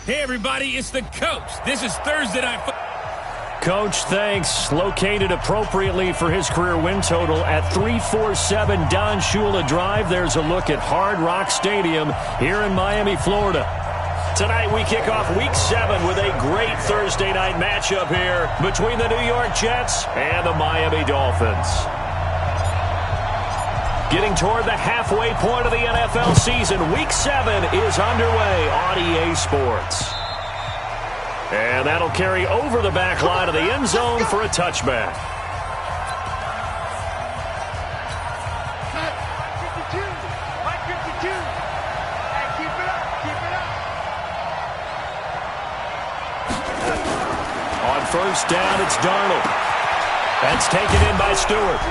Hey, everybody, it's the coach. This is Thursday Night Football. Coach, thanks. Located appropriately for his career win total at 347 Don Shula Drive. There's a look at Hard Rock Stadium here in Miami, Florida. Tonight we kick off Week 7 with a great Thursday night matchup here between the New York Jets and the Miami Dolphins. Getting toward the halfway point of the NFL season, Week 7 is underway on EA Sports. And that'll carry over the back line of the end zone for a touchback. On first down, it's Darnold. That's taken in by Stewart.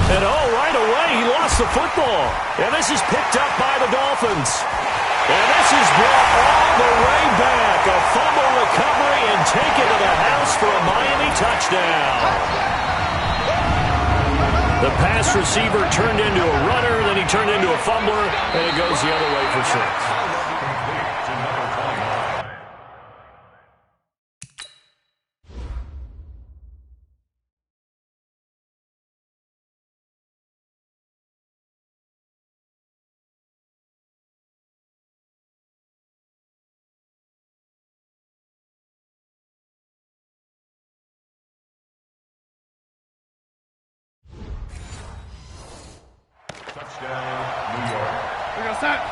And right away, he lost the football. And this is picked up by the Dolphins. And this is brought all the way back. A fumble recovery and taken to the house for a Miami touchdown. The pass receiver turned into a runner, then he turned into a fumbler, and it goes the other way for 6.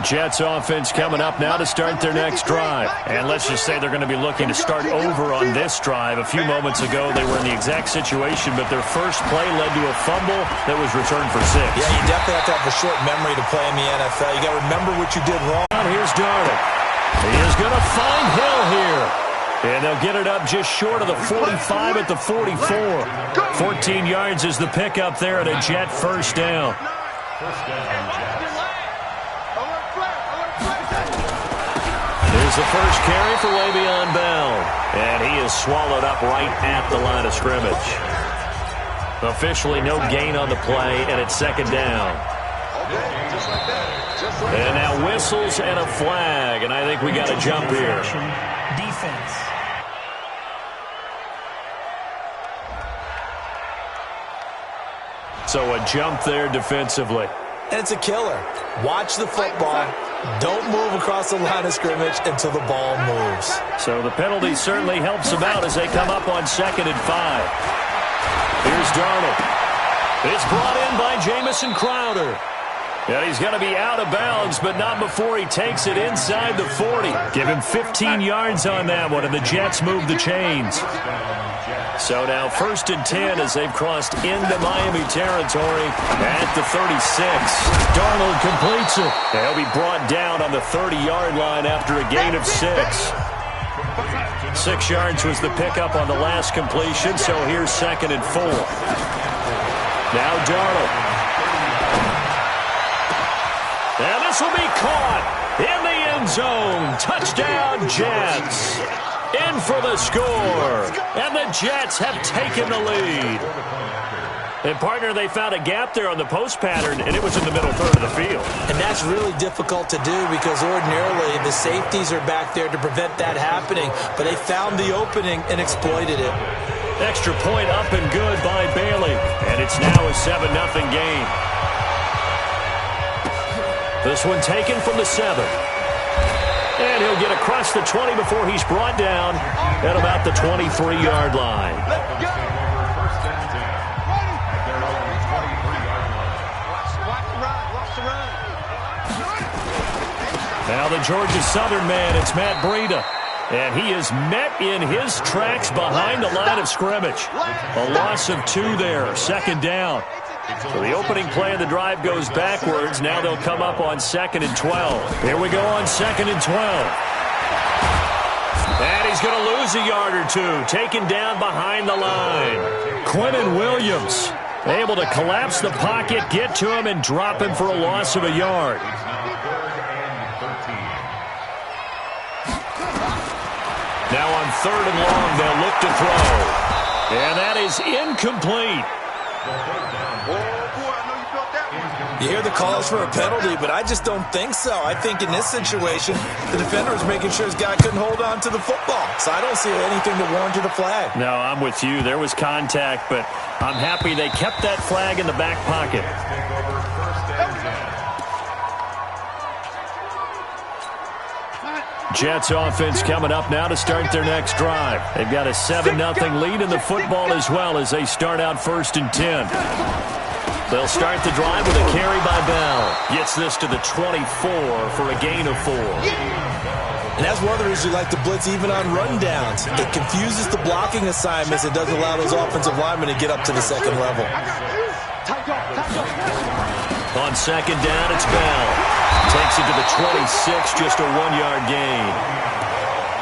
Jets offense coming up now to start their next drive. And let's just say they're going to be looking to start over on this drive. A few moments ago, they were in the exact situation, but their first play led to a fumble that was returned for 6. Yeah, you definitely have to have a short memory to play in the NFL. You got to remember what you did wrong. Here's Darnold. He is going to find Hill here. And they'll get it up just short of the 45 at the 44. 14 yards is the pickup there at a Jet first down. Here's the first carry for Le'Veon Bell. And he is swallowed up right at the line of scrimmage. Officially no gain on the play, and it's second down. And now whistles and a flag, and I think we got a jump here. Defense. So a jump there defensively. And it's a killer. Watch the football. Don't move across the line of scrimmage until the ball moves. So the penalty certainly helps them out as they come up on 2nd and 5. Here's Darnold. It's brought in by Jamison Crowder. And he's going to be out of bounds, but not before he takes it inside the 40. Give him 15 yards on that one, and the Jets move the chains. So now 1st and 10 as they've crossed into Miami territory at the 36. Darnold completes it. They'll be brought down on the 30-yard line after a gain of 6. 6 yards was the pickup on the last completion, so here's 2nd and 4. Now Darnold. And this will be caught in the end zone. Touchdown, Jets. In for the score. And the Jets have taken the lead. And, partner, they found a gap there on the post pattern, and it was in the middle third of the field. And that's really difficult to do because ordinarily the safeties are back there to prevent that happening. But they found the opening and exploited it. Extra point up and good by Bailey. And it's now a 7-0 game. This one taken from the 7. And he'll get across the 20 before he's brought down at about the 23-yard line. Now the Georgia Southern man, it's Matt Breida. And he is met in his tracks behind the line of scrimmage. A loss of 2 there, 2nd down. So the opening play of the drive goes backwards. Now they'll come up on 2nd and 12. Here we go on 2nd and 12. And he's going to lose a yard or 2. Taken down behind the line. Quinnen Williams able to collapse the pocket, get to him, and drop him for a loss of a yard. Now on 3rd and long, they'll look to throw. And that is incomplete. You hear the calls for a penalty, but I just don't think so. I think in this situation, the defender was making sure his guy couldn't hold on to the football. So I don't see anything to warrant a flag. No, I'm with you. There was contact, but I'm happy they kept that flag in the back pocket. Jets offense coming up now to start their next drive. They've got a 7-0 lead in the football as well as they start out 1st and 10. They'll start the drive with a carry by Bell. Gets this to the 24 for a gain of 4. And that's one of the reasons you like to blitz even on rundowns. It confuses the blocking assignments. It doesn't allow those offensive linemen to get up to the second level. On 2nd down, it's Bell. Takes it to the 26, just a 1-yard gain.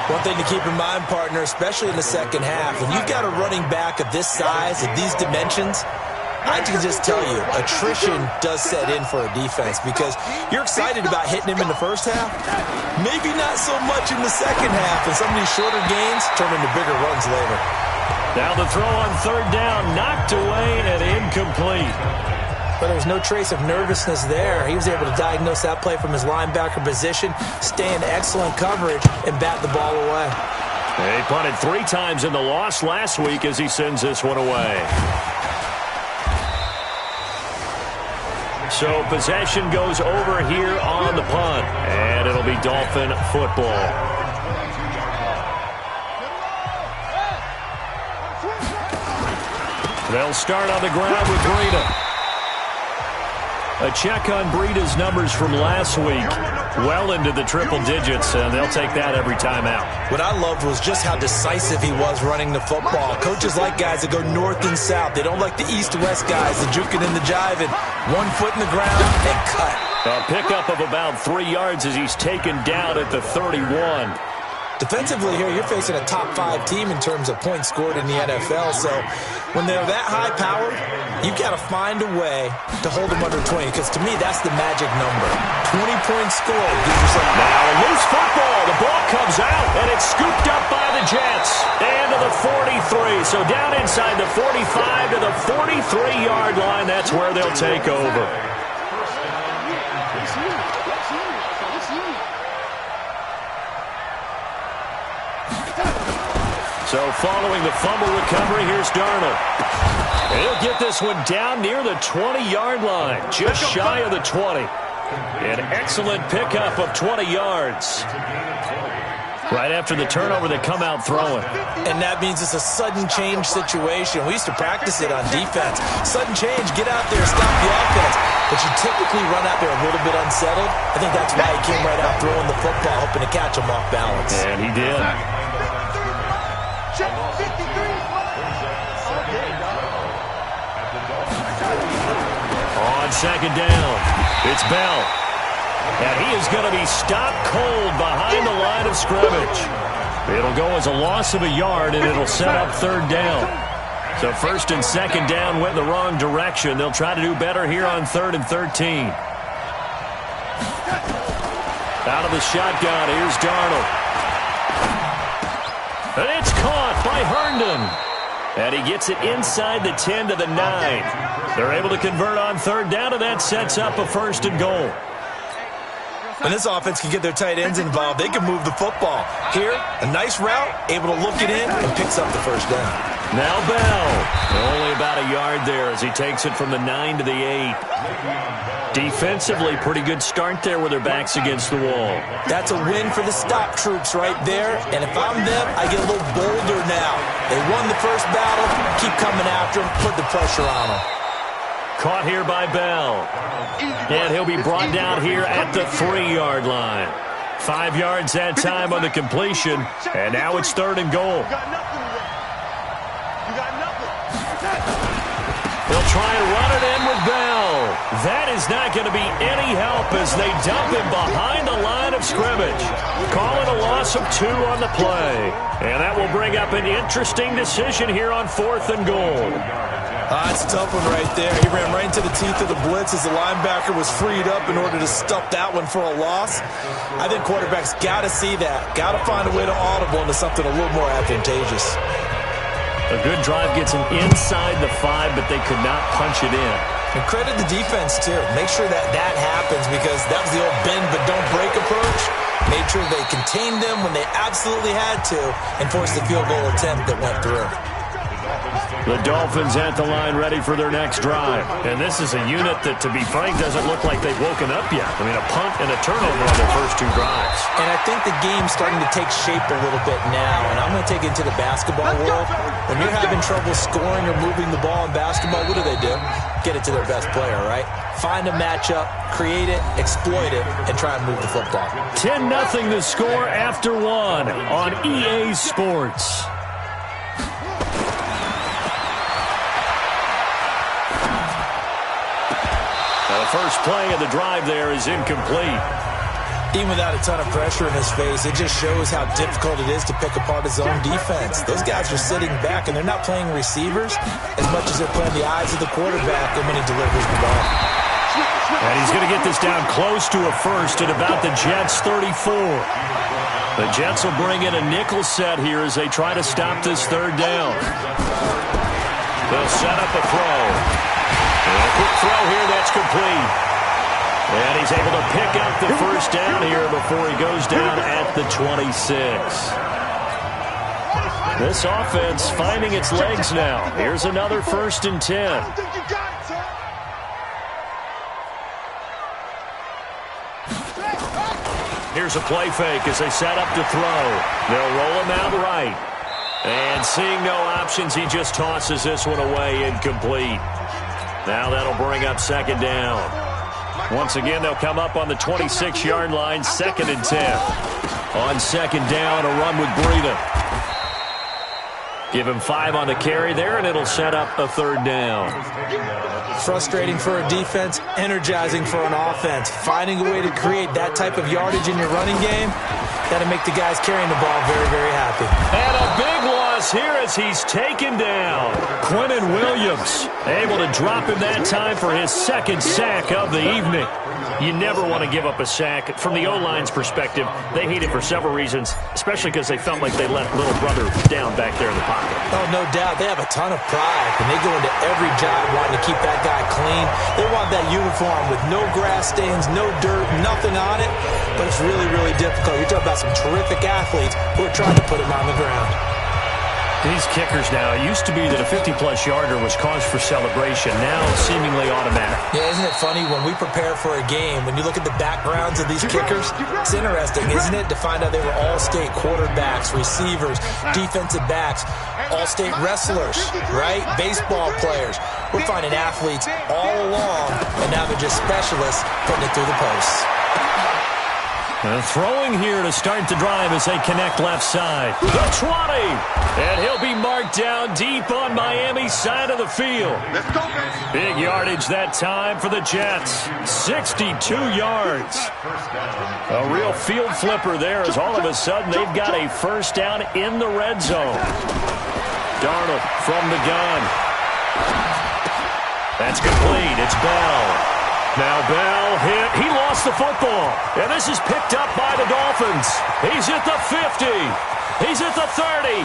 One thing to keep in mind, partner, especially in the second half, when you've got a running back of this size, of these dimensions, I can just tell you, attrition does set in for a defense because you're excited about hitting him in the first half. Maybe not so much in the second half, and some of these shorter gains turn into bigger runs later. Now the throw on 3rd down, knocked away and incomplete. But there was no trace of nervousness there. He was able to diagnose that play from his linebacker position, stay in excellent coverage, and bat the ball away. He punted 3 times in the loss last week as he sends this one away. So possession goes over here on the punt, and it'll be Dolphin football. They'll start on the ground with Breida. A check on Breida's numbers from last week. Well into the triple digits, and they'll take that every time out. What I loved was just how decisive he was running the football. Coaches like guys that go north and south. They don't like the east-west guys, the juking and the jiving. 1 foot in the ground and cut. A pickup of about 3 yards as he's taken down at the 31. Defensively here, you're facing a top 5 team in terms of points scored in the NFL. So when they're that high-powered, you've got to find a way to hold them under 20, because to me, that's the magic number. 20 points scored. Now a loose football. The ball comes out, and it's scooped up by the Jets. And to the 43. So down inside the 45 to the 43-yard line. That's where they'll take over. So following the fumble recovery, here's Darnold. He'll get this one down near the 20-yard line, just shy of the 20. An excellent pickup of 20 yards. Right after the turnover, they come out throwing. And that means it's a sudden change situation. We used to practice it on defense. Sudden change, get out there, stop the offense. But you typically run out there a little bit unsettled. I think that's why he came right out throwing the football, hoping to catch him off balance. And he did. On 2nd down, it's Bell. And he is going to be stopped cold behind the line of scrimmage. It'll go as a loss of a yard, and it'll set up 3rd down. So 1st and 2nd down went in the wrong direction. They'll try to do better here on 3rd and 13. Out of the shotgun, here's Darnold. And it's caught by Herndon. And he gets it inside the 10 to the 9. They're able to convert on 3rd down, and that sets up a 1st and goal. When this offense can get their tight ends involved, they can move the football. Here, a nice route, able to look it in, and picks up the 1st down. Now Bell. Only about a yard there as he takes it from the 9 to the 8. Defensively, pretty good start there with their backs against the wall. That's a win for the stop troops right there. And if I'm them, I get a little bolder now. They won the first battle. Keep coming after them. Put the pressure on them. Caught here by Bell. And he'll be brought down here at the 3-yard line. 5 yards that time on the completion. And now it's 3rd and goal. They'll try and run it in with Bell. That is not going to be any help as they dump him behind the line of scrimmage. Call it a loss of 2 on the play. And that will bring up an interesting decision here on 4th and goal. It's a tough one right there. He ran right into the teeth of the blitz as the linebacker was freed up in order to stuff that one for a loss. I think quarterbacks got to see that. Got to find a way to audible into something a little more advantageous. A good drive gets them inside the 5, but they could not punch it in. And credit the defense, too. Make sure that happens because that was the old bend but don't break approach. Made sure they contained them when they absolutely had to and forced the field goal attempt that went through. The Dolphins at the line ready for their next drive. And this is a unit that, to be frank, doesn't look like they've woken up yet. I mean, a punt and a turnover on their first 2 drives. And I think the game's starting to take shape a little bit now. And I'm going to take it into the basketball world. When you're having trouble scoring or moving the ball in basketball, what do? Get it to their best player, right? Find a matchup, create it, exploit it, and try and move the football. 10-0 the score after 1 on EA Sports. The first play of the drive there is incomplete. Even without a ton of pressure in his face, it just shows how difficult it is to pick apart his own defense. Those guys are sitting back, and they're not playing receivers as much as they're playing the eyes of the quarterback and when he delivers the ball. And he's going to get this down close to a first at about the Jets' 34. The Jets will bring in a nickel set here as they try to stop this 3rd down. They'll set up a throw. And a quick throw here that's complete. And he's able to pick up the first down here before he goes down at the 26. This offense finding its legs now. Here's another 1st and 10. Here's a play fake as they set up to throw. They'll roll him out right. And seeing no options, he just tosses this one away incomplete. Now that'll bring up 2nd down. Once again, they'll come up on the 26-yard line, 2nd and 10. On 2nd down, a run with Breida. Give him 5 on the carry there, and it'll set up a 3rd down. Frustrating for a defense, energizing for an offense. Finding a way to create that type of yardage in your running game, that'll make the guys carrying the ball very, very happy. And a big loss here as he's taken down. Quinnen Williams able to drop him that time for his 2nd sack of the evening. You never want to give up a sack. From the O-line's perspective, they hate it for several reasons, especially because they felt like they let little brother down back there in the pocket. Oh, no doubt. They have a ton of pride, and they go into every job wanting to keep that guy clean. They want that uniform with no grass stains, no dirt, nothing on it, but it's really, really difficult. You're talking about some terrific athletes who are trying to put him on the ground. These kickers now, it used to be that a 50-plus yarder was cause for celebration. Now seemingly automatic. Yeah, isn't it funny when we prepare for a game, when you look at the backgrounds of these kickers, it's interesting, isn't it, to find out they were all-state quarterbacks, receivers, defensive backs, all-state wrestlers, right? Baseball players. We're finding athletes all along, and now they're just specialists putting it through the posts. Throwing here to start the drive as they connect left side. The 20! And he'll be marked down deep on Miami's side of the field. Big yardage that time for the Jets. 62 yards. A real field flipper there as all of a sudden they've got a 1st down in the red zone. Darnold from the gun. That's complete. It's Bell. Now Bell hit. He lost the football. And this is picked up by the Dolphins. He's at the 50. He's at the 30.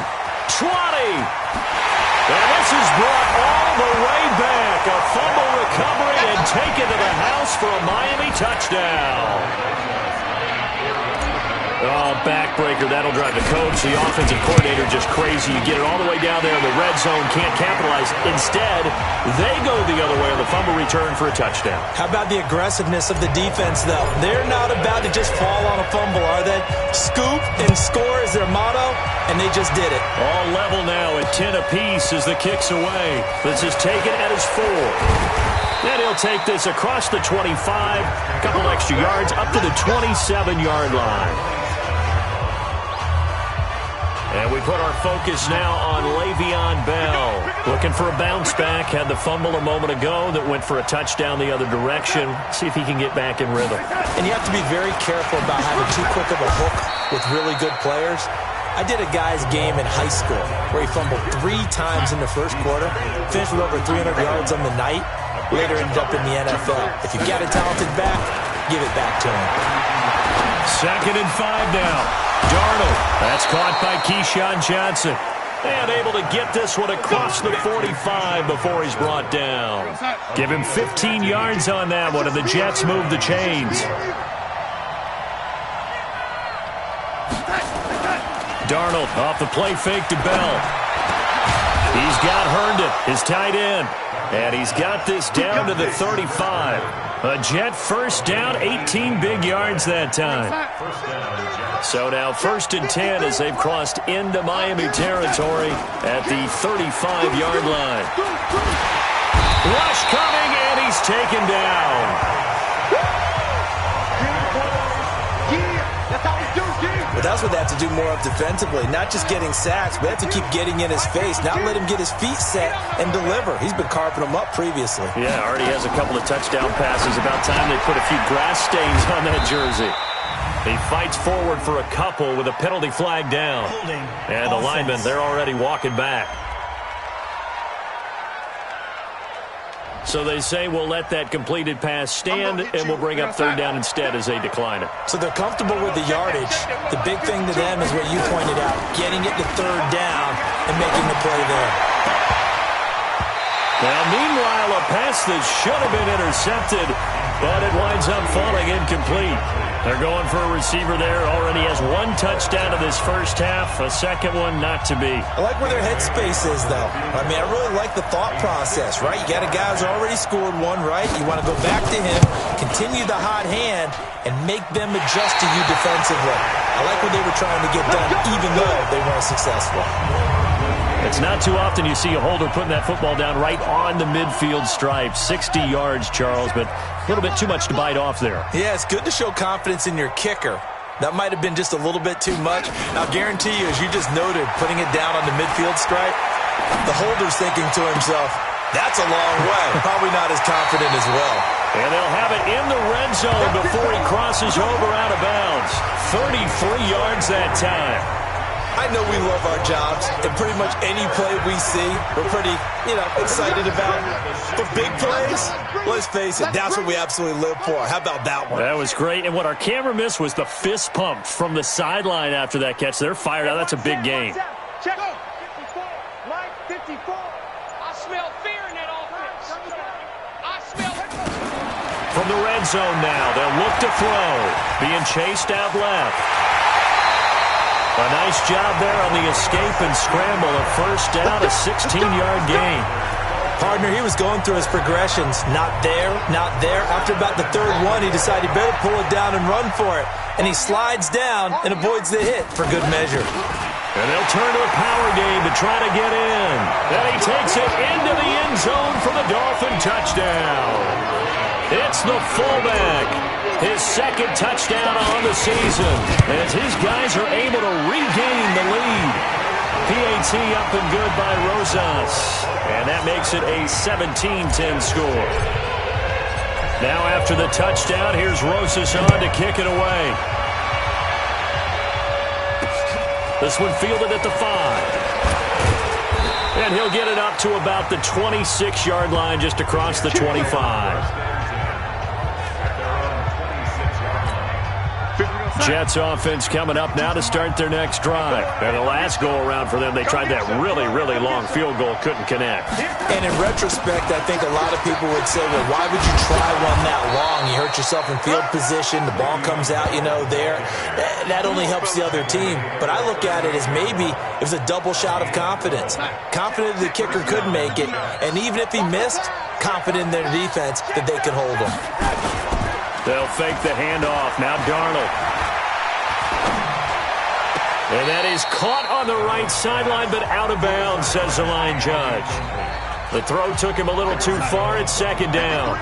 20. And this is brought all the way back. A fumble recovery and taken to the house for a Miami touchdown. Oh, backbreaker. That'll drive the coach, the offensive coordinator, just crazy. You get it all the way down there in the red zone, can't capitalize. Instead, they go the other way on the fumble return for a touchdown. How about the aggressiveness of the defense, though? They're not about to just fall on a fumble, are they? Scoop and score is their motto, and they just did it. All level now at 10 apiece as the kick's away. This is taken at his 4. Then he'll take this across the 25, a couple extra yards, up to the 27-yard line. And we put our focus now on Le'Veon Bell. Looking for a bounce back. Had the fumble a moment ago that went for a touchdown the other direction. See if he can get back in rhythm. And you have to be very careful about having too quick of a hook with really good players. I did a guy's game in high school where he fumbled 3 times in the first quarter, finished with over 300 yards on the night, later ended up in the NFL. If you've got a talented back, give it back to him. 2nd and 5 now. Darnold. That's caught by Keyshawn Johnson. And able to get this one across the 45 before he's brought down. Give him 15 yards on that one, and the Jets move the chains. Darnold off the play fake to Bell. He's got Herndon, his tight end. And he's got this down to the 35. A Jet first down, 18 big yards that time. So now 1st and 10 as they've crossed into Miami territory at the 35-yard line. Rush coming, and he's taken down. But that's what they have to do more of defensively, not just getting sacks, but they have to keep getting in his face, not let him get his feet set and deliver. He's been carving them up previously. Yeah, already has a couple of touchdown passes. About time they put a few grass stains on that jersey. He fights forward for a couple with a penalty flag down. And the linemen, they're already walking back. So they say we'll let that completed pass stand, and we'll bring up 3rd down instead as they decline it. So they're comfortable with the yardage. The big thing to them is what you pointed out, getting it to 3rd down and making the play there. Now, meanwhile, a pass that should have been intercepted, but it winds up falling incomplete. They're going for a receiver there. Already has 1 touchdown in this first half. A second one not to be. I like where their headspace is, though. I mean, I really like the thought process, right? You got a guy who's already scored 1, right? You want to go back to him, continue the hot hand, and make them adjust to you defensively. I like what they were trying to get done, even though they weren't successful. It's not too often you see a holder putting that football down right on the midfield stripe. 60 yards, Charles, but a little bit too much to bite off there. Yeah, it's good to show confidence in your kicker. That might have been just a little bit too much. I'll guarantee you, as you just noted, putting it down on the midfield stripe, the holder's thinking to himself, that's a long way. Probably not as confident as well. And they'll have it in the red zone before he crosses over out of bounds. 33 yards that time. I know we love our jobs, and pretty much any play we see, we're pretty, excited about. But big plays, let's face it, that's what we absolutely live for. How about that one? That was great, and what our camera missed was the fist pump from the sideline after that catch. They're fired out. That's a big game. Check. 54, right, 54. I smell fear in that offense. I smell From the red zone now, they'll look to throw. Being chased out left. A nice job there on the escape and scramble. A first down, a 16-yard gain. Partner, he was going through his progressions. Not there, not there. After about the 3rd one, he decided he better pull it down and run for it. And he slides down and avoids the hit for good measure. And they'll turn to a power game to try to get in. And he takes it into the end zone for the Dolphin touchdown. It's the fullback. His 2nd touchdown on the season as his guys are able to regain the lead. PAT up and good by Rosas. And that makes it a 17-10 score. Now after the touchdown, here's Rosas on to kick it away. This one fielded at the 5. And he'll get it up to about the 26-yard line just across the 25. Jets offense coming up now to start their next drive. And the last go-around for them, they tried that really, really long field goal, couldn't connect. And in retrospect, I think a lot of people would say, well, why would you try one that long? You hurt yourself in field position, the ball comes out, there. That only helps the other team. But I look at it as maybe it was a double shot of confidence. Confident the kicker could make it, and even if he missed, confident in their defense that they could hold him. They'll fake the handoff. Now Darnold. And that is caught on the right sideline, but out of bounds, says the line judge. The throw took him a little too far. It's 2nd down.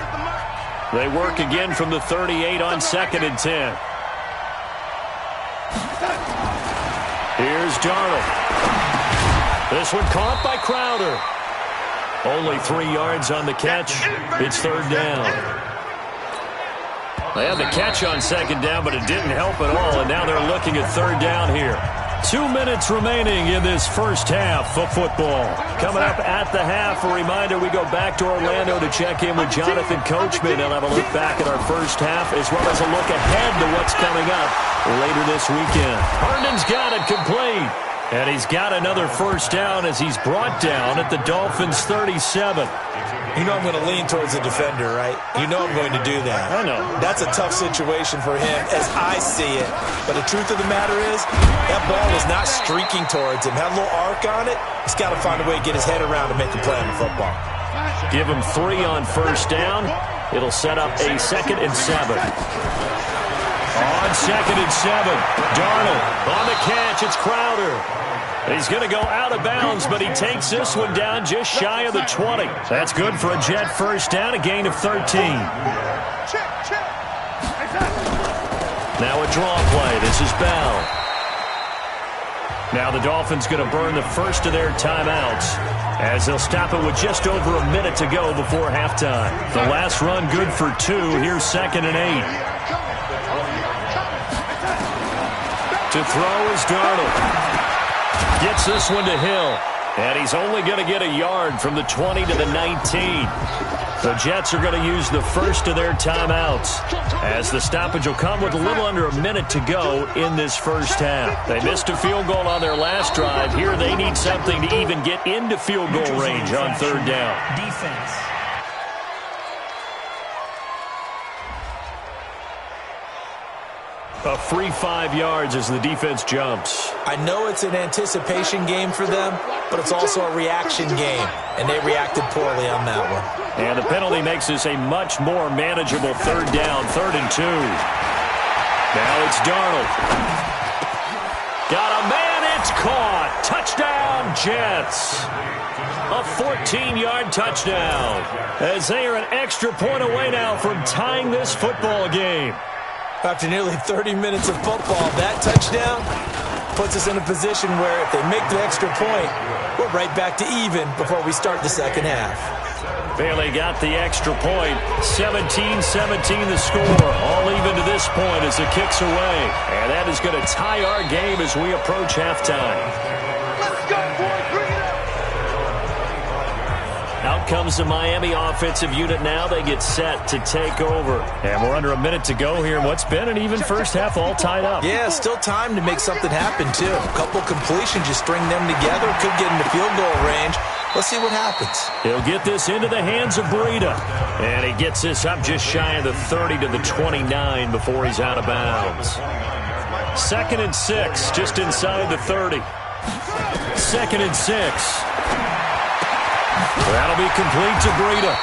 They work again from the 38 on 2nd and 10. Here's Darnold. This one caught by Crowder. Only 3 yards on the catch. It's 3rd down. They had the catch on 2nd down, but it didn't help at all, and now they're looking at 3rd down here. 2 minutes remaining in this first half of football. Coming up at the half, a reminder, we go back to Orlando to check in with Jonathan Coachman. They'll have a look back at our first half, as well as a look ahead to what's coming up later this weekend. Herndon's got it complete. And he's got another first down as he's brought down at the Dolphins' 37. You know I'm going to lean towards the defender, right? You know I'm going to do that. I know. That's a tough situation for him as I see it. But the truth of the matter is, that ball was not streaking towards him. Had a little arc on it. He's got to find a way to get his head around and make a play on the football. Give him 3 on first down. It'll set up a 2nd and 7. On 2nd and 7, Darnold on the catch. It's Crowder. He's going to go out of bounds, but he takes this one down just shy of the 20. That's good for a Jet first down, a gain of 13. Now a draw play. This is Bell. Now the Dolphins going to burn the first of their timeouts as they'll stop it with just over a minute to go before halftime. The last run good for 2. Here's 2nd and 8. To throw is Darnold. Gets this one to Hill. And he's only going to get a yard from the 20 to the 19. The Jets are going to use the first of their timeouts as the stoppage will come with a little under a minute to go in this first half. They missed a field goal on their last drive. Here they need something to even get into field goal range on 3rd down. Defense. A free 5 yards as the defense jumps. I know it's an anticipation game for them, but it's also a reaction game, and they reacted poorly on that one. And the penalty makes this a much more manageable 3rd down, 3rd and 2. Now it's Darnold. Got a man, it's caught. Touchdown, Jets. A 14-yard touchdown as they are an extra point away now from tying this football game. After nearly 30 minutes of football, that touchdown puts us in a position where if they make the extra point, we're right back to even before we start the second half. Bailey got the extra point. 17-17 the score. All even to this point as it kicks away. And that is going to tie our game as we approach halftime. Let's go, boys. Bring it up. Out comes the Miami offensive unit now. They get set to take over. And we're under a minute to go here in what's been an even first half, all tied up. Yeah, still time to make something happen, too. A couple completions, just string them together. Could get into field goal range. Let's see what happens. He'll get this into the hands of Breida. And he gets this up just shy of the 30 to the 29 before he's out of bounds. 2nd and 6, just inside the 30. 2nd and 6. That'll be complete to Breida.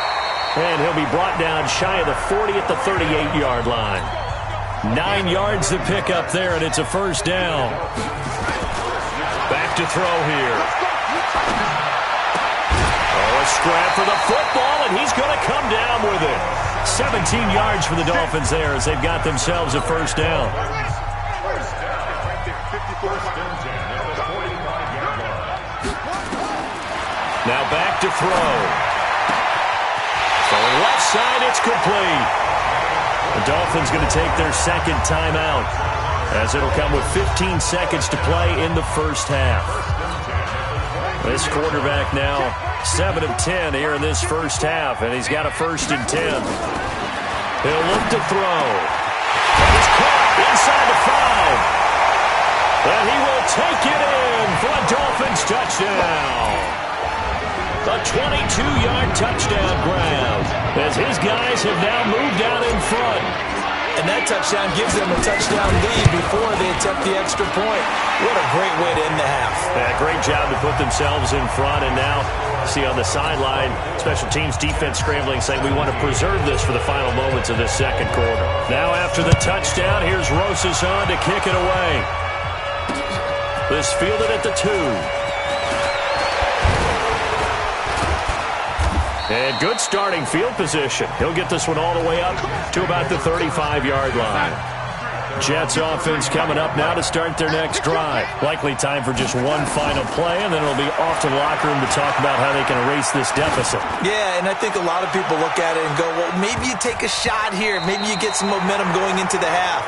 And he'll be brought down shy of the 40 at the 38-yard line. 9 yards to pick up there, and it's a first down. Back to throw here. Oh, a scrap for the football, and he's going to come down with it. 17 yards for the Dolphins there as they've got themselves a first down. Now back to throw. Throwing left side, it's complete. The Dolphins going to take their second timeout as it'll come with 15 seconds to play in the first half. This quarterback now 7 of 10 here in this first half, and he's got a 1st and 10. He'll look to throw. And he's caught inside the 5. And he will take it in for a Dolphins touchdown. A 22-yard touchdown grab as his guys have now moved out in front. And that touchdown gives them a touchdown lead before they attempt the extra point. What a great way to end the half. Yeah, great job to put themselves in front. And now, see on the sideline, special teams defense scrambling, saying we want to preserve this for the final moments of this second quarter. Now after the touchdown, here's Rosas on to kick it away. This fielded at the 2. And good starting field position. He'll get this one all the way up to about the 35-yard line. Jets offense coming up now to start their next drive. Likely time for just one final play, and then it'll be off to the locker room to talk about how they can erase this deficit. Yeah, and I think a lot of people look at it and go, well, maybe you take a shot here. Maybe you get some momentum going into the half.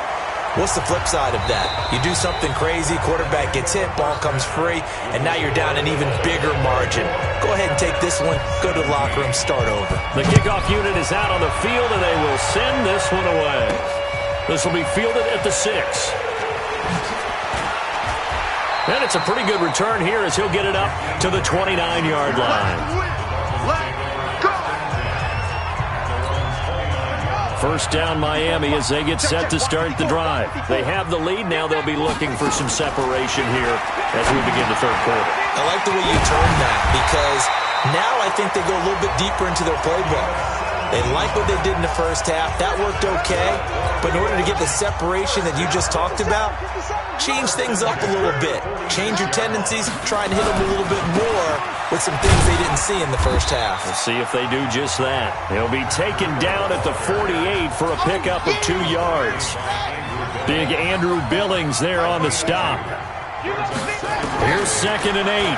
What's the flip side of that? You do something crazy, quarterback gets hit, ball comes free, and now you're down an even bigger margin. Go ahead and take this one, go to the locker room, start over. The kickoff unit is out on the field, and they will send this one away. This will be fielded at the 6. And it's a pretty good return here as he'll get it up to the 29-yard line. First down Miami as they get set to start the drive. They have the lead. Now they'll be looking for some separation here as we begin the third quarter. I like the way you turned that because now I think they go a little bit deeper into their playbook. They like what they did in the first half. That worked okay. But in order to get the separation that you just talked about, change things up a little bit. Change your tendencies. Try and hit them a little bit more with some things they didn't see in the first half. We'll see if they do just that. He'll be taken down at the 48 for a pickup of 2 yards. Big Andrew Billings there on the stop. Here's 2nd and 8.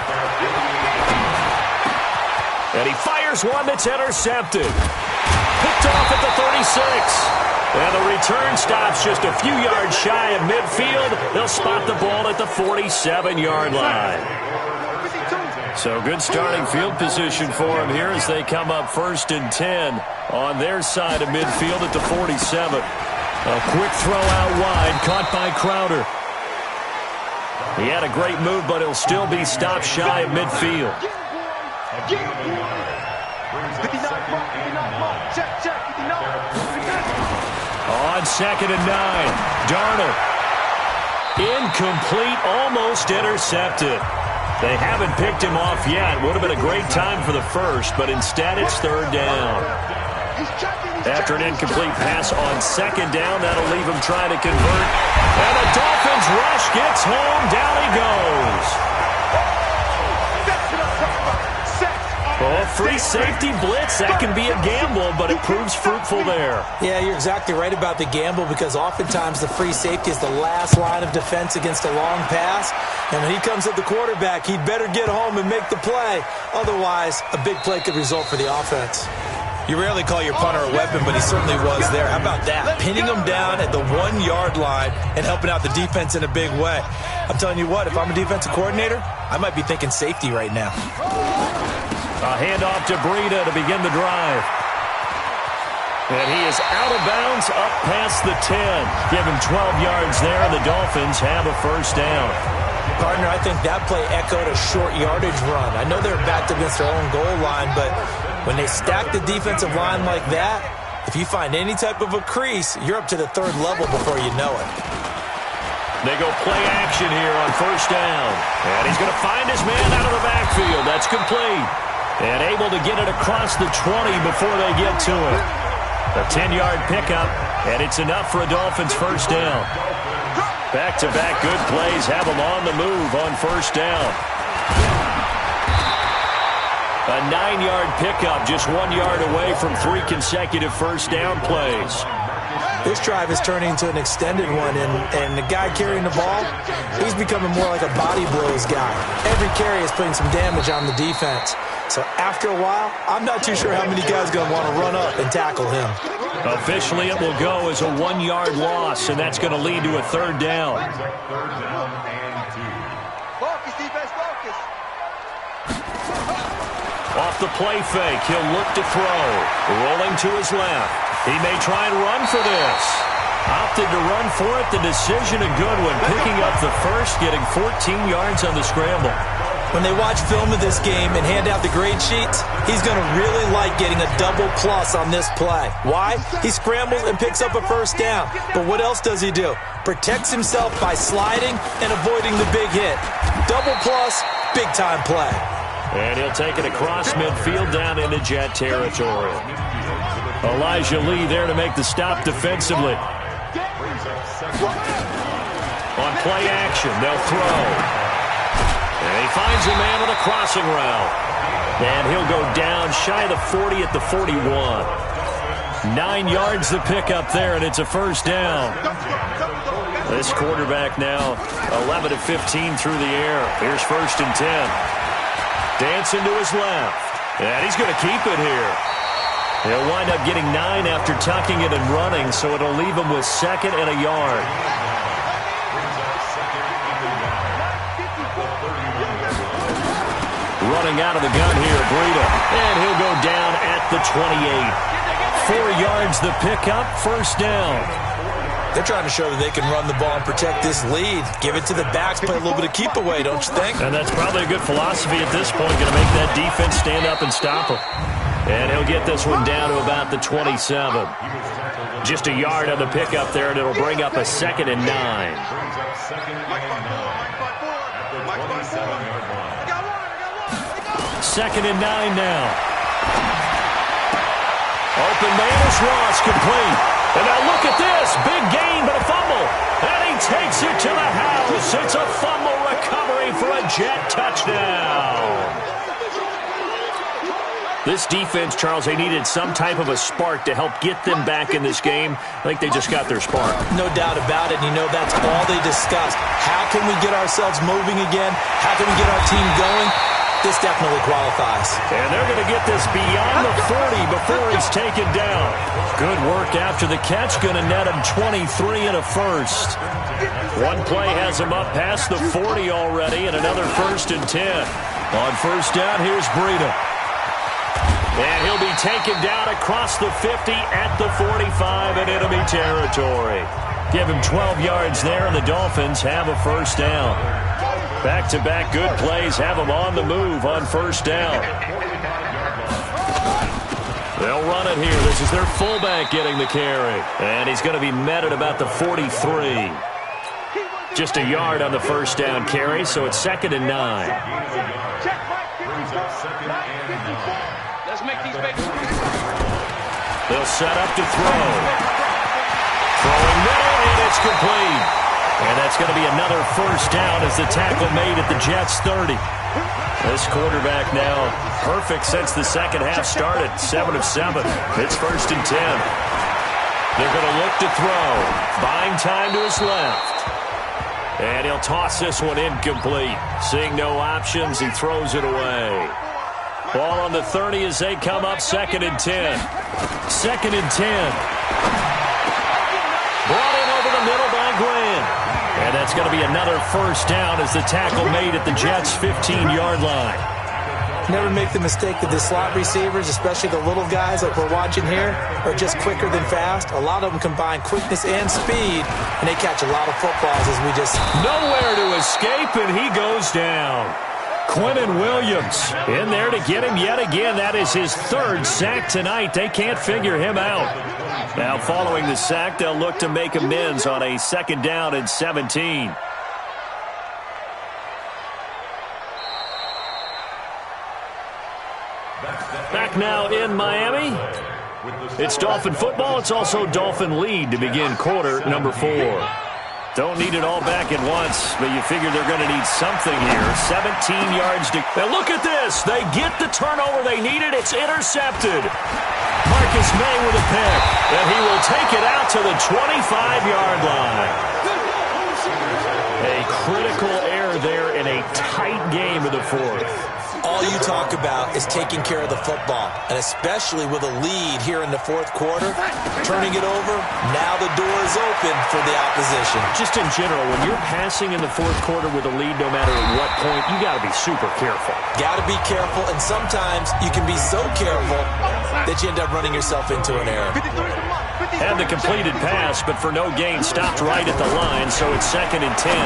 And he fires one that's intercepted. Picked off at the 36. And the return stops just a few yards shy of midfield. They'll spot the ball at the 47-yard line. So good starting field position for them here as they come up 1st and 10 on their side of midfield at the 47. A quick throw out wide, caught by Crowder. He had a great move, but he'll still be stopped shy of midfield. On 2nd and 9, Darnold. Incomplete, almost intercepted. They haven't picked him off yet. Would have been a great time for the first, but instead it's 3rd down. After an incomplete pass on 2nd down, that'll leave him trying to convert. And the Dolphins rush gets home. Down he goes. Oh, free safety blitz. That can be a gamble, but it proves fruitful there. Yeah, you're exactly right about the gamble because oftentimes the free safety is the last line of defense against a long pass. And when he comes at the quarterback, he'd better get home and make the play. Otherwise, a big play could result for the offense. You rarely call your punter a weapon, but he certainly was there. How about that? Pinning him down at the 1-yard line and helping out the defense in a big way. I'm telling you what, if I'm a defensive coordinator, I might be thinking safety right now. A handoff to Breida to begin the drive. And he is out of bounds up past the 10. Give him 12 yards there, and the Dolphins have a 1st down. Partner, I think that play echoed a short yardage run. I know they're backed against their own goal line, but when they stack the defensive line like that, if you find any type of a crease, you're up to the 3rd level before you know it. They go play action here on 1st down. And he's going to find his man out of the backfield. That's complete. And able to get it across the 20 before they get to it. A 10-yard pickup, and it's enough for a Dolphins 1st down. Back-to-back good plays have them on the move on 1st down. A 9-yard pickup, just 1 yard away from 3 consecutive 1st down plays. This drive is turning into an extended one, and the guy carrying the ball, he's becoming more like a body blows guy. Every carry is putting some damage on the defense. So after a while, I'm not too sure how many guys are going to want to run up and tackle him. Officially, it will go as a 1-yard loss, and that's going to lead to a 3rd down. Focus, defense, focus. Off the play fake, he'll look to throw. Rolling to his left. He may try and run for this. Opted to run for it. The decision a good one. Picking up the first, getting 14 yards on the scramble. When they watch film of this game and hand out the grade sheets, he's going to really like getting a double plus on this play. Why? He scrambles and picks up a 1st down. But what else does he do? Protects himself by sliding and avoiding the big hit. Double plus, big-time play. And he'll take it across midfield down into Jet territory. Elijah Lee there to make the stop defensively. On play action, they'll throw. And he finds a man on a crossing route. And he'll go down shy of the 40 at the 41. 9 yards the pickup there, and it's a 1st down. This quarterback now 11 of 15 through the air. Here's 1st and 10. Dancing to his left. And he's going to keep it here. He'll wind up getting 9 after tucking it and running, so it'll leave him with 2nd and a yard. Running out of the gun here, Breida. And he'll go down at the 28. 4 yards the pickup, 1st down. They're trying to show that they can run the ball and protect this lead. Give it to the backs, play a little bit of keep away, don't you think? And that's probably a good philosophy at this point. Going to make that defense stand up and stop them. And he'll get this one down to about the 27. Just a yard on the pickup there, and it'll bring up a 2nd and 9. Second and 9 now. Open man is Ross, complete. And now look at this. Big gain, but a fumble. And he takes it to the house. It's a fumble recovery for a Jet touchdown. This defense, Charles, they needed some type of a spark to help get them back in this game. I think they just got their spark. No doubt about it. And you know, that's all they discussed. How can we get ourselves moving again? How can we get our team going? This definitely qualifies. And they're going to get this beyond the 40 before he's taken down. Good work after the catch. Going to net him 23 and a first. One play has him up past the 40 already, and another 1st and 10. On first down, here's Breida. And he'll be taken down across the 50 at the 45 in enemy territory. Give him 12 yards there, and the Dolphins have a first down. Back-to-back good plays have them on the move on first down. They'll run it here. This is their fullback getting the carry. And he's going to be met at about the 43. Just a yard on the first down carry, so it's 2nd and 9. Let's make these babies. They'll set up to throw. Throwing middle, and it's complete. And that's going to be another first down as the tackle made at the Jets' 30. This quarterback now perfect since the second half started. 7 of 7. It's 1st and 10. They're going to look to throw. Buying time to his left. And he'll toss this one incomplete. Seeing no options, he throws it away. Ball on the 30 as they come up 2nd and 10. 2nd and 10. Brought in over the middle by Graham. And that's going to be another first down as the tackle made at the Jets' 15-yard line. Never make the mistake that the slot receivers, especially the little guys like we're watching here, are just quicker than fast. A lot of them combine quickness and speed, and they catch a lot of footballs as we just... Nowhere to escape, and he goes down. Quentin Williams in there to get him yet again. That is his 3rd sack tonight. They can't figure him out. Now, following the sack, they'll look to make amends on a 2nd down and 17. Back now in Miami. It's Dolphin football. It's also Dolphin lead to begin quarter number 4. Don't need it all back at once, but you figure they're going to need something here. 17 yards to... Now look at this. They get the turnover they needed. It's intercepted. Marcus May with a pick, and he will take it out to the 25-yard line. A critical error there in a tight game of the 4th. All you talk about is taking care of the football, and especially with a lead here in the 4th quarter, turning it over, now the door is open for the opposition. Just in general, when you're passing in the 4th quarter with a lead, no matter at what point, you got to be super careful. Got to be careful, and sometimes you can be so careful that you end up running yourself into an error. Had the completed pass, but for no gain, stopped right at the line, so it's 2nd and 10.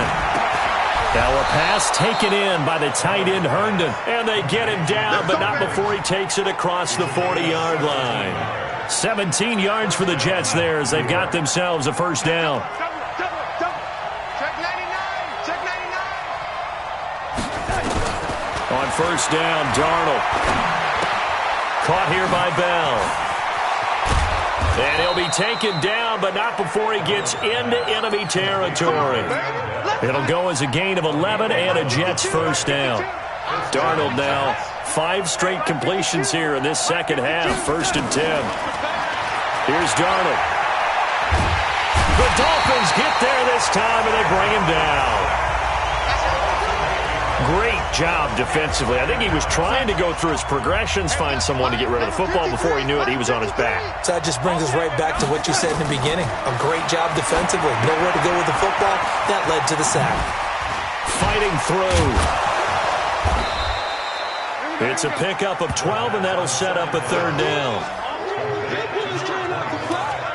Now a pass taken in by the tight end Herndon. And they get him down, but not before he takes it across the 40-yard line. 17 yards for the Jets there as they've got themselves a first down. Check 99. Check 99. On first down, Darnold. Caught here by Bell. And he'll be taken down, but not before he gets into enemy territory. It'll go as a gain of 11 and a Jets first down. Darnold now, 5 straight completions here in this second half. 1st and 10. Here's Darnold. The Dolphins get there this time, and they bring him down. Great job defensively. I think he was trying to go through his progressions, find someone to get rid of the football. Before he knew it, he was on his back. So that just brings us right back to what you said in the beginning. A great job defensively. Nowhere to go with the football. That led to the sack. Fighting through. It's a pickup of 12, and that'll set up a 3rd down.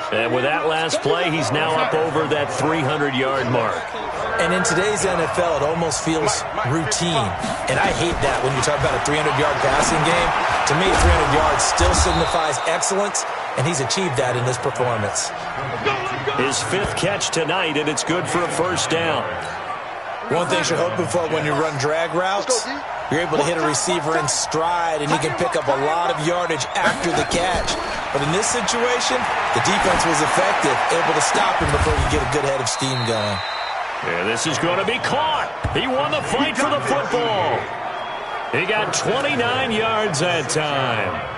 And with that last play, he's now up over that 300-yard mark. And in today's NFL, it almost feels routine. And I hate that when you talk about a 300-yard passing game. To me, 300 yards still signifies excellence, and he's achieved that in this performance. His 5th catch tonight, and it's good for a first down. One thing you're hoping for when you run drag routes, you're able to hit a receiver in stride, and he can pick up a lot of yardage after the catch. But in this situation, the defense was effective, able to stop him before you get a good head of steam going. Yeah, this is going to be caught. He won the fight for the football. He got 29 yards that time.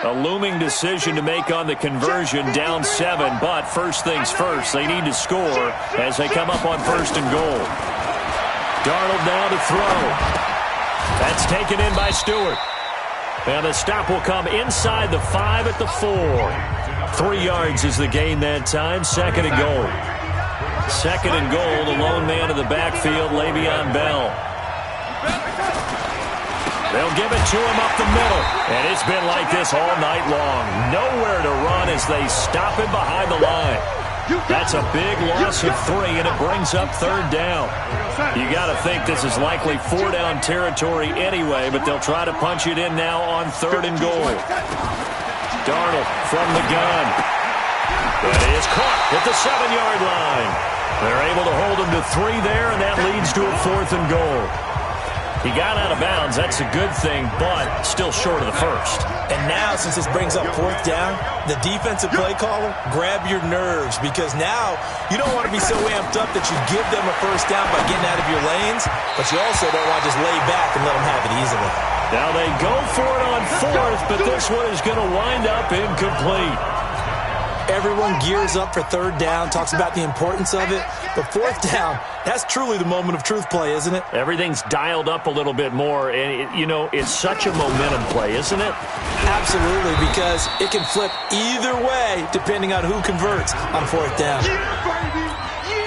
A looming decision to make on the conversion, down 7, but first things first, they need to score as they come up on 1st and goal. Darnold now to throw. That's taken in by Stewart. And the stop will come inside the 5 at the 4. 3 yards is the gain that time, 2nd and goal. 2nd and goal, the lone man in the backfield, Le'Veon Bell. They'll give it to him up the middle. And it's been like this all night long. Nowhere to run as they stop him behind the line. That's a big loss of 3, and it brings up 3rd down. You got to think this is likely 4-down territory anyway, but they'll try to punch it in now on 3rd and goal. Darnold from the gun. That is caught at the 7-yard line. They're able to hold him to 3 there, and that leads to a 4th and goal. He got out of bounds. That's a good thing, but still short of the 1st. And now, since this brings up 4th down, the defensive play caller, grab your nerves, because now you don't want to be so amped up that you give them a 1st down by getting out of your lanes, but you also don't want to just lay back and let them have it easily. Now they go for it on 4th, but this one is going to wind up incomplete. Everyone gears up for 3rd down, talks about the importance of it. But 4th down, that's truly the moment of truth play, isn't it? Everything's dialed up a little bit more. And, it's such a momentum play, isn't it? Absolutely, because it can flip either way depending on who converts on 4th down.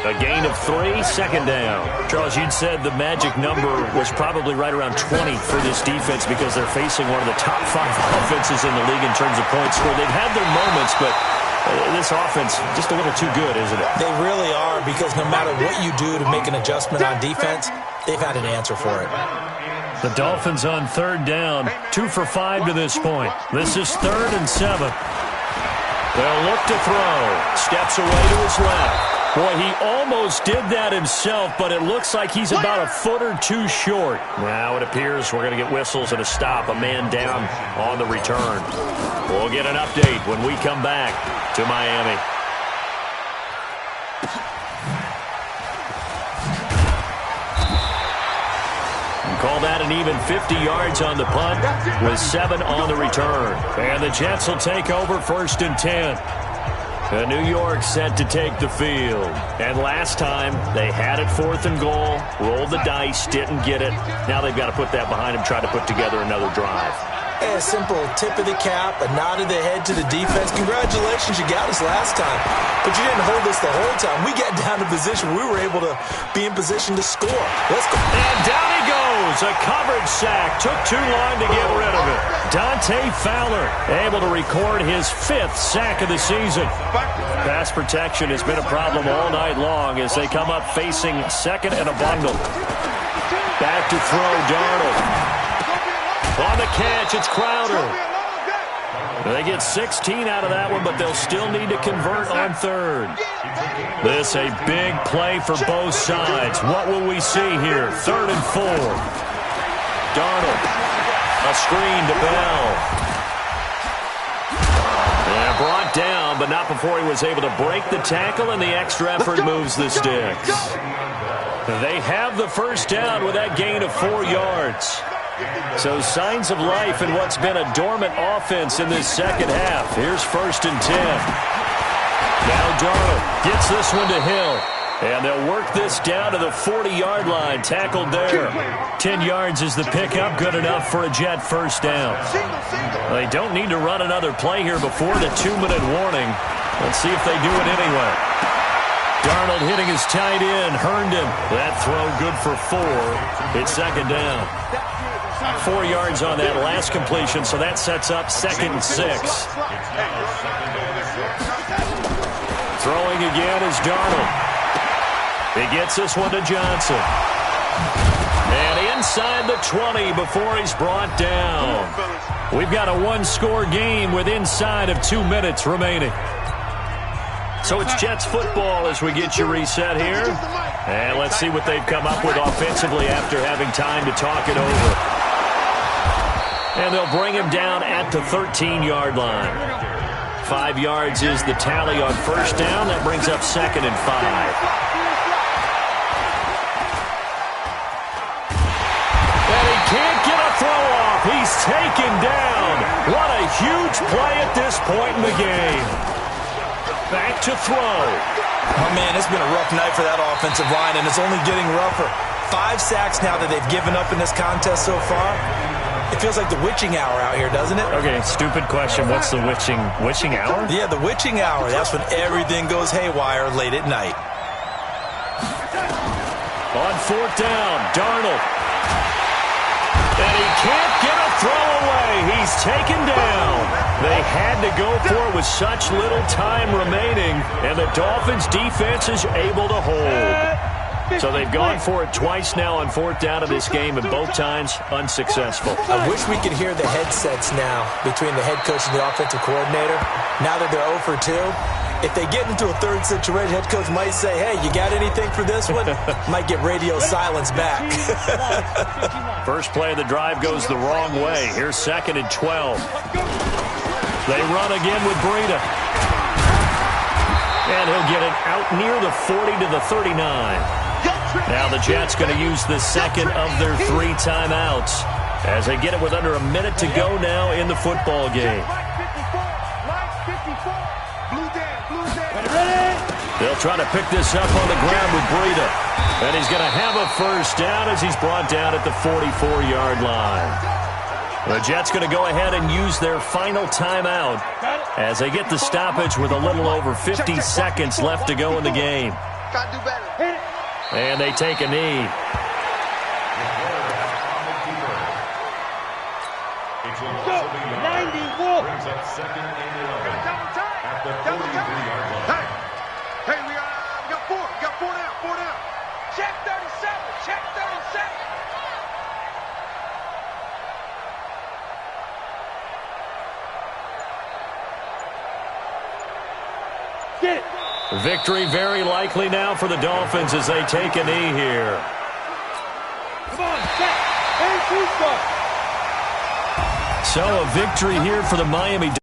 A gain of 3, 2nd down. Charles, you'd said the magic number was probably right around 20 for this defense because they're facing one of the top 5 offenses in the league in terms of points scored. They've had their moments, but this offense just a little too good, isn't it? They really are, because no matter what you do to make an adjustment on defense, they've had an answer for it. The Dolphins on 3rd down, 2 for 5 to this point. This is 3rd and 7. They'll look to throw. Steps away to his left. Boy, he almost did that himself, but it looks like he's about a foot or 2 short. Now it appears we're going to get whistles and a stop. A man down on the return. We'll get an update when we come back to Miami. Call that an even 50 yards on the punt with 7 on the return. And the Jets will take over 1st and 10. New York set to take the field. And last time, they had it 4th and goal, rolled the dice, didn't get it. Now they've got to put that behind them, try to put together another drive. A simple tip of the cap, a nod of the head to the defense. Congratulations, you got us last time. But you didn't hold us the whole time. We got down to position. We were able to be in position to score. Let's go. And down he goes. A coverage sack. Took too long to get rid of it. Dante Fowler able to record his 5th sack of the season. Pass protection has been a problem all night long as they come up facing 2nd and a bundle. Back to throw, Darnold. On the catch, it's Crowder. They get 16 out of that one, but they'll still need to convert on 3rd. This a big play for both sides. What will we see here? 3rd and 4. Darnold. A screen to Bell. And brought down, but not before he was able to break the tackle, and the extra effort moves the sticks. They have the 1st down with that gain of 4 yards. So signs of life in what's been a dormant offense in this 2nd half. Here's 1st and 10. Now Darnold gets this one to Hill. And they'll work this down to the 40-yard line. Tackled there. 10 yards is the pickup. Good enough for a Jet 1st down. They don't need to run another play here before the 2-minute warning. Let's see if they do it anyway. Darnold hitting his tight end. Herndon. That throw good for 4. It's 2nd down. 4 yards on that last completion, so that sets up 2nd and 6. Throwing again is Darnold. He gets this one to Johnson. And inside the 20 before he's brought down. We've got a one-score game with inside of 2 minutes remaining. So it's Jets football as we get you reset here. And let's see what they've come up with offensively after having time to talk it over. And they'll bring him down at the 13-yard line. 5 yards is the tally on first down. That brings up 2nd and 5. And he can't get a throw off. He's taken down. What a huge play at this point in the game. Back to throw. Oh, man, it's been a rough night for that offensive line, and it's only getting rougher. 5 sacks now that they've given up in this contest so far. It feels like the witching hour out here, doesn't it? Okay, stupid question. What's the witching hour? Yeah, the witching hour. That's when everything goes haywire late at night. On 4th down, Darnold. And he can't get a throw away. He's taken down. They had to go for it with such little time remaining, and the Dolphins' defense is able to hold. So they've gone for it twice now on 4th down of this game, and both times unsuccessful. I wish we could hear the headsets now between the head coach and the offensive coordinator. Now that they're 0 for 2, if they get into a third situation, head coach might say, hey, you got anything for this one? Might get radio silence back. First play of the drive goes the wrong way. Here's 2nd and 12. They run again with Breida. And he'll get it out near the 40 to the 39. Now the Jets going to use the second of their 3 timeouts as they get it with under a minute to go now in the football game. They'll try to pick this up on the ground with Breida. And he's going to have a first down as he's brought down at the 44-yard line. The Jets going to go ahead and use their final timeout as they get the stoppage with a little over 50 seconds left to go in the game. Gotta do better. And they take a knee. Go, 90, Wolf. Hey, we got 4. We got 4 down. Check 37. Check 37. Get it. Victory very likely now for the Dolphins as they take a knee here. Come on, set. And 2 start. So a victory here for the Miami Dolphins.